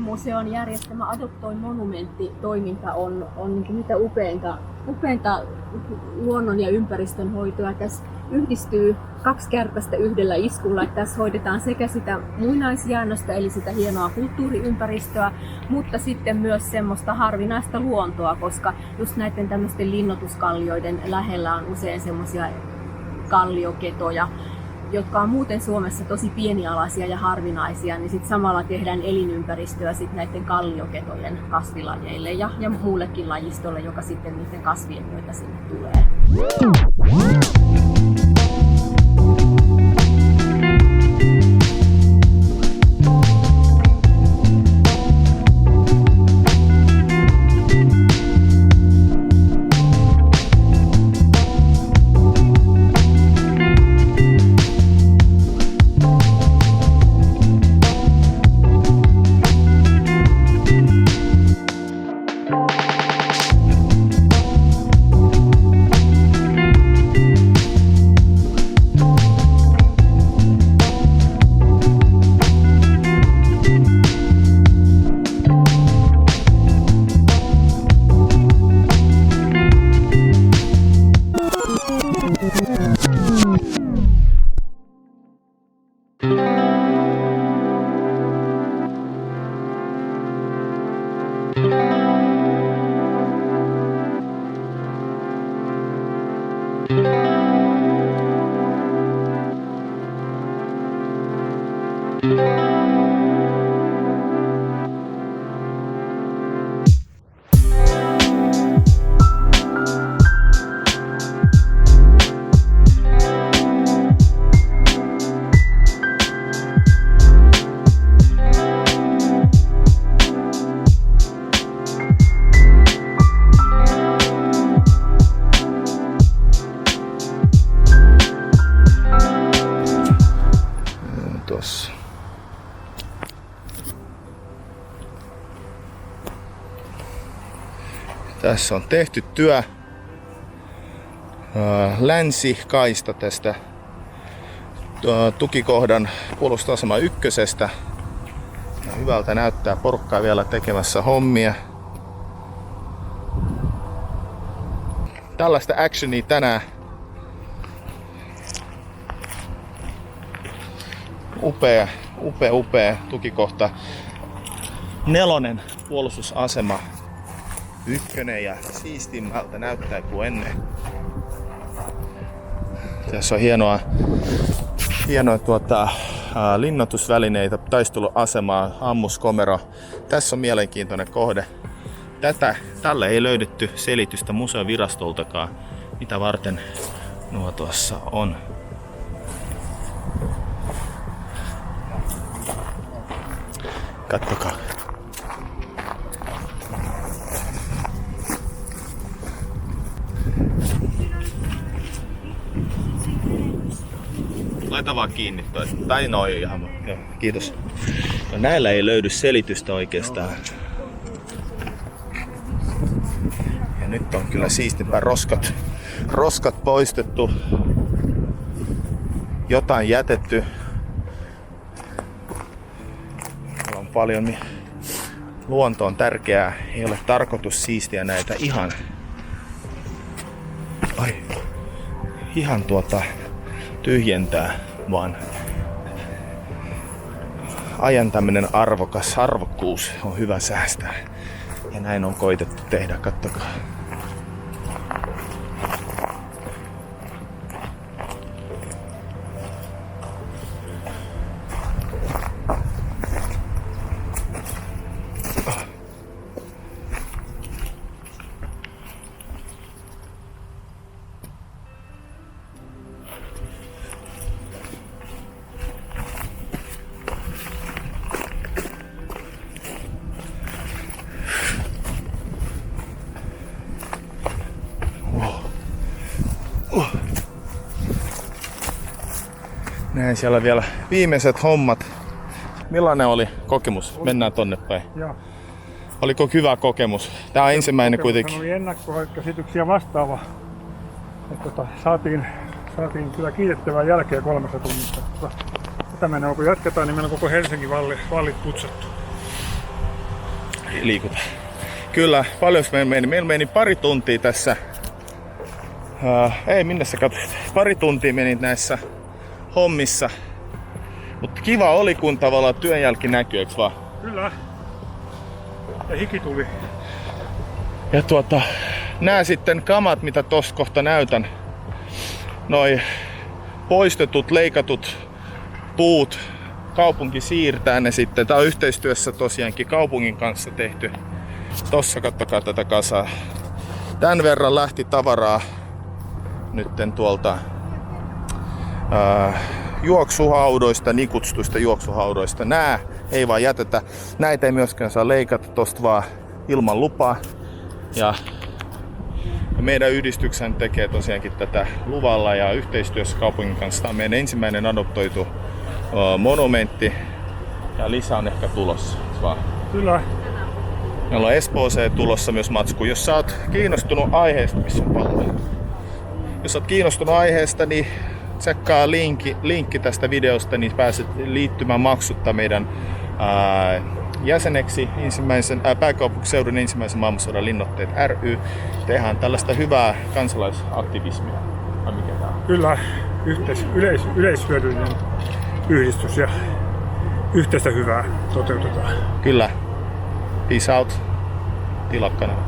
Luontomuseon järjestämä Adoptoi Monumentti-toiminta on niin mitä upeinta luonnon ja ympäristön hoitoa. Tässä yhdistyy 2 kertaa yhdellä iskulla. Tässä hoidetaan sekä sitä muinaisjäännöstä, eli sitä hienoa kulttuuriympäristöä, mutta sitten myös semmoista harvinaista luontoa, koska just näiden tämmöisten linnoituskallioiden lähellä on usein semmoisia kallioketoja, jotka on muuten Suomessa tosi pienialaisia ja harvinaisia, niin sitten samalla tehdään elinympäristöä sit näiden kallioketojen kasvilajeille ja muullekin lajistolle, joka sitten niiden kasvien myötä sinne tulee. Tässä on tehty työ länsikaista tästä tukikohdan puolustusasema 1. Ja hyvältä näyttää, porukkaa vielä tekemässä hommia. Tällaista actionia tänään. Upea tukikohta. 4. puolustusasema 1 ja siistimmältä näyttää kuin ennen. Tässä on hienoa linnoitusvälineitä, taisteluasemaa, ammuskomero. Tässä on mielenkiintoinen kohde. Tälle ei löydetty selitystä museovirastoltakaan, mitä varten nuo tuossa on. Katsokaa. Laita vaan kiinni toi. Tai noin ihan. Joo, kiitos. No, näillä ei löydy selitystä oikeastaan. Ja nyt on kyllä siistimpää roskat poistettu. Jotain jätetty. Täällä on paljon. Luonto on tärkeää. Ei ole tarkoitus siistiä näitä ihan tyhjentää, vaan ajan tämmönen arvokkuus on hyvä säästää. Ja näin on koitettu tehdä, kattokaa. Näin siellä vielä viimeiset hommat. Millainen oli kokemus? Mennään tonne päin. Joo. Oliko hyvä kokemus? Tää on ensimmäinen kuitenkin. Oli ennakkokäsityksiä vastaava. Saatiin kyllä kiitettävää jälkeä 3 tunnista. Tätä mennään, kun jatketaan, niin meillä on koko Helsingin vallit putsattu. liikutaan. Kyllä, paljon meillä meni. Meillä meni pari tuntia tässä. Ei minne sä katsoit. Pari tuntia meni näissä hommissa. Mutta kiva oli, kun tavallaan työn jälki näkyy, eiks vaan? Kyllä. Ja hiki tuli. Ja nää sitten kamat, mitä tossa kohta näytän. Noi poistetut, leikatut puut. Kaupunki siirtää ne sitten. Tää on yhteistyössä tosiaankin kaupungin kanssa tehty. Tossa kattokaa tätä kasaa. Tän verran lähti tavaraa nytten tuolta juoksuhaudoista, niin kutsutuista juoksuhaudoista. Nää ei vaan jätetä. Näitä ei myöskään saa leikata tosta vaan ilman lupaa. Ja meidän yhdistyksen tekee tosiaankin tätä luvalla ja yhteistyössä kaupungin kanssa. Tämä on meidän ensimmäinen adoptoitu monumentti ja lisää on ehkä tulossa. Kyllä. Meillä on Espooseen tulossa myös matsku. Jos sä oot kiinnostunut aiheesta, missä on pallo. Jos oot kiinnostunut aiheesta, niin tsekkaa linkki tästä videosta, niin pääset liittymään maksutta meidän jäseneksi pääkaupunkiseudun ensimmäisen maailmansodan linnoitteet ry. Tehdään tällaista hyvää kansalaisaktivismia. Mikä tää on? Kyllä, yleishyödyllinen yhdistys ja yhteistä hyvää toteutetaan. Kyllä. Peace out. Tilaa kanava.